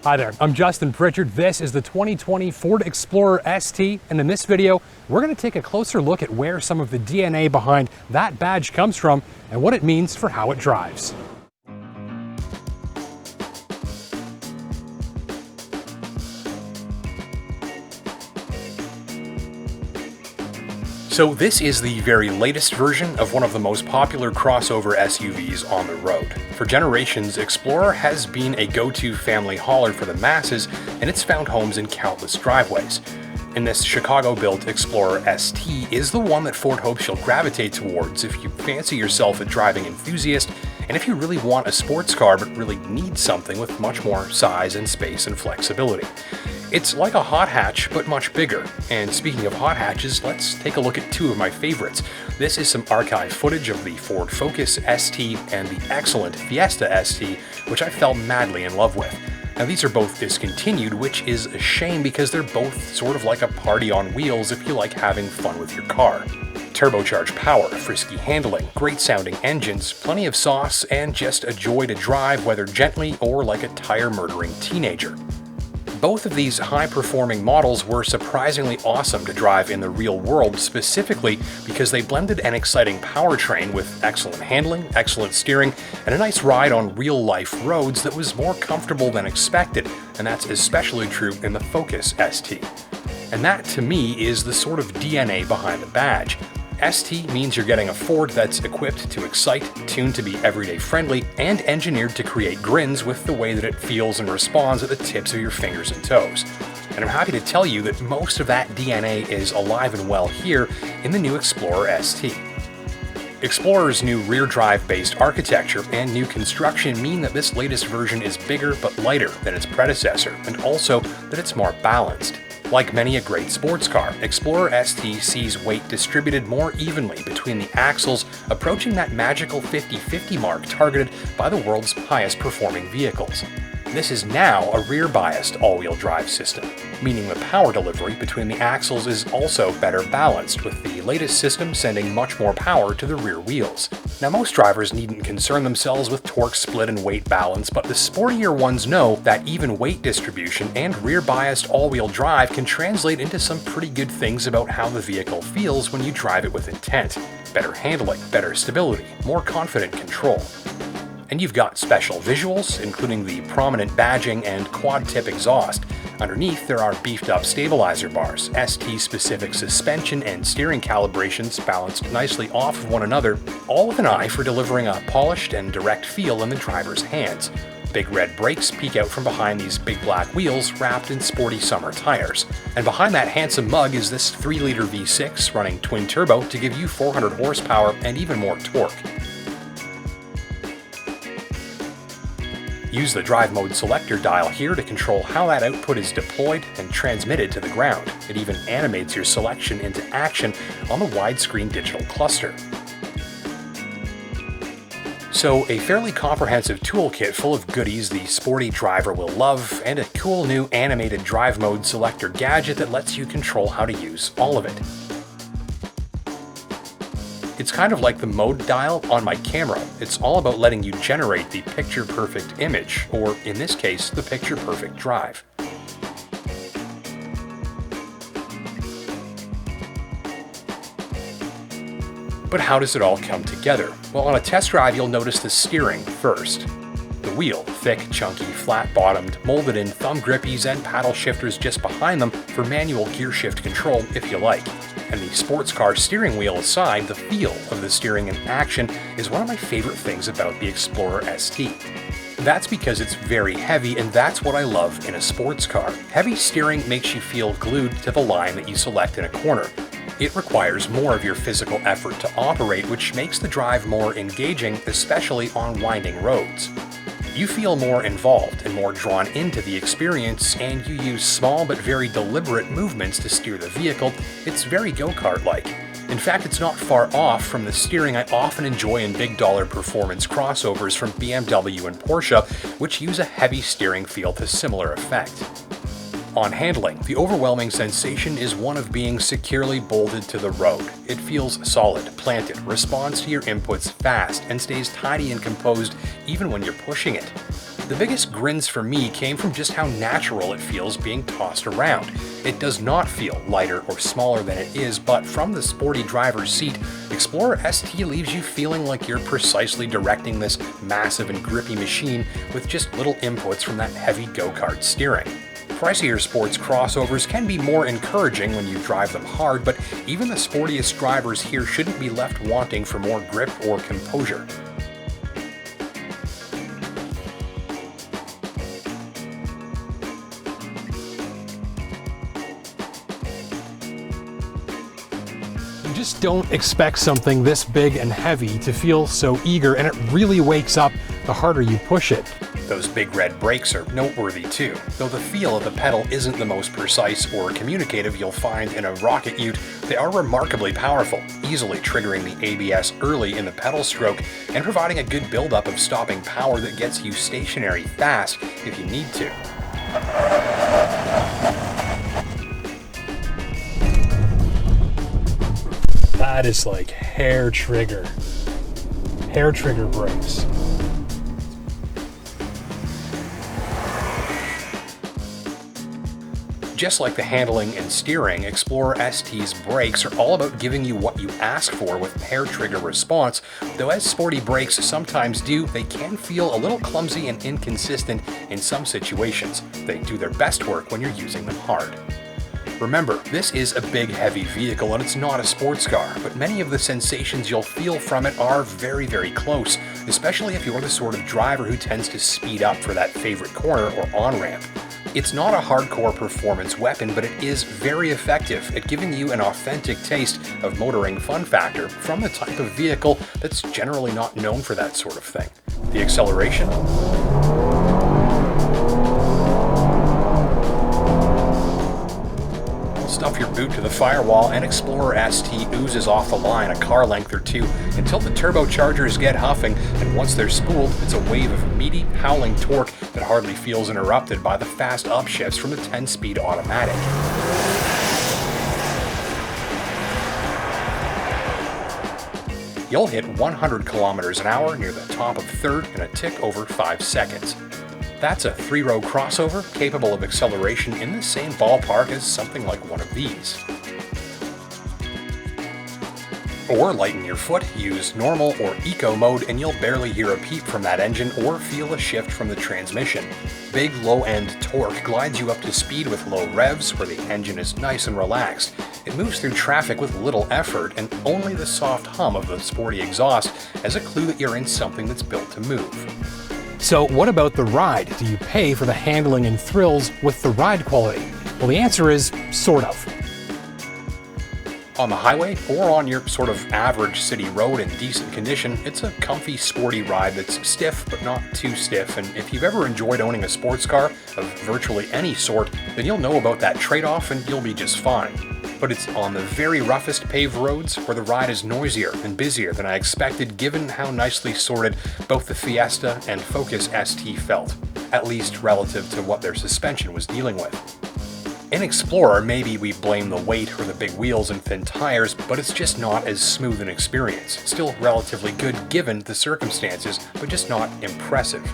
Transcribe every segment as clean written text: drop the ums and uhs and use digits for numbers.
Hi there, I'm Justin Pritchard. This is the 2020 Ford Explorer ST, and in this video, we're going to take a closer look at where some of the DNA behind that badge comes from and what it means for how it drives. So this is the very latest version of one of the most popular crossover SUVs on the road. For generations, Explorer has been a go-to family hauler for the masses, and it's found homes in countless driveways. And this Chicago-built Explorer ST is the one that Ford hopes you'll gravitate towards if you fancy yourself a driving enthusiast, and if you really want a sports car but really need something with much more size and space and flexibility. It's like a hot hatch, but much bigger. And speaking of hot hatches, let's take a look at two of my favorites. This is some archive footage of the Ford Focus ST and the excellent Fiesta ST, which I fell madly in love with. Now these are both discontinued, which is a shame because they're both sort of like a party on wheels if you like having fun with your car. Turbocharged power, frisky handling, great sounding engines, plenty of sauce, and just a joy to drive whether gently or like a tire-murdering teenager. Both of these high-performing models were surprisingly awesome to drive in the real world, specifically because they blended an exciting powertrain with excellent handling, excellent steering, and a nice ride on real-life roads that was more comfortable than expected, and that's especially true in the Focus ST. And that, to me, is the sort of DNA behind the badge. ST means you're getting a Ford that's equipped to excite, tuned to be everyday friendly, and engineered to create grins with the way that it feels and responds at the tips of your fingers and toes. And I'm happy to tell you that most of that DNA is alive and well here in the new Explorer ST. Explorer's new rear drive-based architecture and new construction mean that this latest version is bigger but lighter than its predecessor, and also that it's more balanced. Like many a great sports car, Explorer ST sees weight distributed more evenly between the axles, approaching that magical 50-50 mark targeted by the world's highest performing vehicles. This is now a rear-biased all-wheel drive system, meaning the power delivery between the axles is also better balanced, with the latest system sending much more power to the rear wheels. Now most drivers needn't concern themselves with torque split and weight balance, but the sportier ones know that even weight distribution and rear-biased all-wheel drive can translate into some pretty good things about how the vehicle feels when you drive it with intent. Better handling, better stability, more confident control. And you've got special visuals, including the prominent badging and quad-tip exhaust. Underneath, there are beefed-up stabilizer bars, ST-specific suspension and steering calibrations balanced nicely off of one another, all with an eye for delivering a polished and direct feel in the driver's hands. Big red brakes peek out from behind these big black wheels wrapped in sporty summer tires. And behind that handsome mug is this 3-liter V6 running twin-turbo to give you 400 horsepower and even more torque. Use the drive mode selector dial here to control how that output is deployed and transmitted to the ground. It even animates your selection into action on the widescreen digital cluster. So a fairly comprehensive toolkit full of goodies the sporty driver will love, and a cool new animated drive mode selector gadget that lets you control how to use all of it. It's kind of like the mode dial on my camera. It's all about letting you generate the picture-perfect image, or in this case, the picture-perfect drive. But how does it all come together? Well, on a test drive, you'll notice the steering first. The wheel, thick, chunky, flat-bottomed, molded in thumb grippies and paddle shifters just behind them for manual gear shift control if you like. And the sports car steering wheel aside, the feel of the steering in action is one of my favorite things about the Explorer ST. That's because it's very heavy, and that's what I love in a sports car. Heavy steering makes you feel glued to the line that you select in a corner. It requires more of your physical effort to operate, which makes the drive more engaging, especially on winding roads. You feel more involved and more drawn into the experience, and you use small but very deliberate movements to steer the vehicle. It's very go-kart-like. In fact, it's not far off from the steering I often enjoy in big-dollar performance crossovers from BMW and Porsche, which use a heavy steering feel to similar effect. On handling, the overwhelming sensation is one of being securely bolted to the road. It feels solid, planted, responds to your inputs fast, and stays tidy and composed even when you're pushing it. The biggest grins for me came from just how natural it feels being tossed around. It does not feel lighter or smaller than it is, but from the sporty driver's seat, Explorer ST leaves you feeling like you're precisely directing this massive and grippy machine with just little inputs from that heavy go-kart steering. Pricier sports crossovers can be more encouraging when you drive them hard, but even the sportiest drivers here shouldn't be left wanting for more grip or composure. You just don't expect something this big and heavy to feel so eager, and it really wakes up the harder you push it. Those big red brakes are noteworthy too, though the feel of the pedal isn't the most precise or communicative you'll find in a rocket ute. They are remarkably powerful, easily triggering the ABS early in the pedal stroke and providing a good buildup of stopping power that gets you stationary fast if you need to. That is like hair trigger brakes. Just like the handling and steering, Explorer ST's brakes are all about giving you what you ask for with hair trigger response, though as sporty brakes sometimes do, they can feel a little clumsy and inconsistent in some situations. They do their best work when you're using them hard. Remember, this is a big, heavy vehicle and it's not a sports car, but many of the sensations you'll feel from it are very, very close, especially if you're the sort of driver who tends to speed up for that favorite corner or on-ramp. It's not a hardcore performance weapon, but it is very effective at giving you an authentic taste of motoring fun factor from the type of vehicle that's generally not known for that sort of thing. The acceleration? Stuff your boot to the firewall and Explorer ST oozes off the line a car length or two until the turbochargers get huffing, and once they're spooled, it's a wave of meaty, howling torque that hardly feels interrupted by the fast upshifts from the 10-speed automatic. You'll hit 100 kilometers an hour near the top of third in a tick over 5 seconds. That's a 3-row crossover capable of acceleration in the same ballpark as something like one of these. Or lighten your foot, use normal or eco mode, and you'll barely hear a peep from that engine or feel a shift from the transmission. Big low-end torque glides you up to speed with low revs where the engine is nice and relaxed. It moves through traffic with little effort, and only the soft hum of the sporty exhaust as a clue that you're in something that's built to move. So what about the ride? Do you pay for the handling and thrills with the ride quality? Well, the answer is sort of. On the highway or on your sort of average city road in decent condition, it's a comfy, sporty ride that's stiff but not too stiff, and if you've ever enjoyed owning a sports car of virtually any sort, then you'll know about that trade-off and you'll be just fine. But it's on the very roughest paved roads where the ride is noisier and busier than I expected, given how nicely sorted both the Fiesta and Focus ST felt, at least relative to what their suspension was dealing with. In Explorer, maybe we blame the weight or the big wheels and thin tires, but it's just not as smooth an experience. Still relatively good given the circumstances, but just not impressive.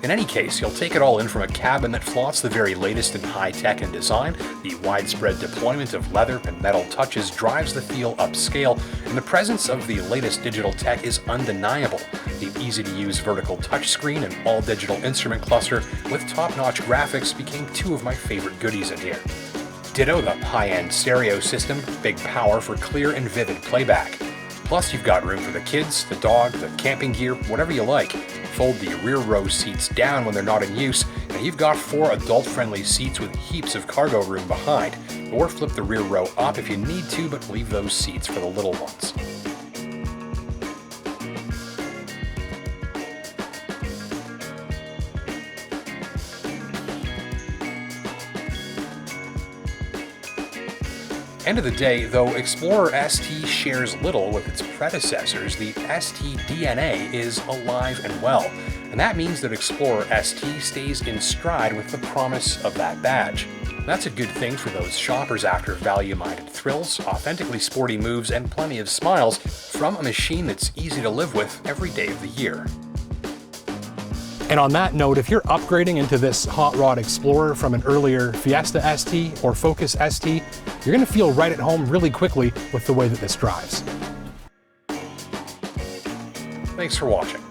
In any case, you'll take it all in from a cabin that flaunts the very latest in high-tech and design, the widespread deployment of leather and metal touches drives the feel upscale, and the presence of the latest digital tech is undeniable. The easy-to-use vertical touchscreen and all-digital instrument cluster with top-notch graphics became two of my favorite goodies in here. Ditto the high-end stereo system, big power for clear and vivid playback. Plus, you've got room for the kids, the dog, the camping gear, whatever you like. Fold the rear row seats down when they're not in use, and you've got 4 adult-friendly seats with heaps of cargo room behind. Or flip the rear row up if you need to, but leave those seats for the little ones. End of the day, though Explorer ST shares little with its predecessors, the ST DNA is alive and well, and that means that Explorer ST stays in stride with the promise of that badge. That's a good thing for those shoppers after value-minded thrills, authentically sporty moves, and plenty of smiles from a machine that's easy to live with every day of the year. And on that note, if you're upgrading into this Hot Rod Explorer from an earlier Fiesta ST or Focus ST, you're going to feel right at home really quickly with the way that this drives. Thanks for watching.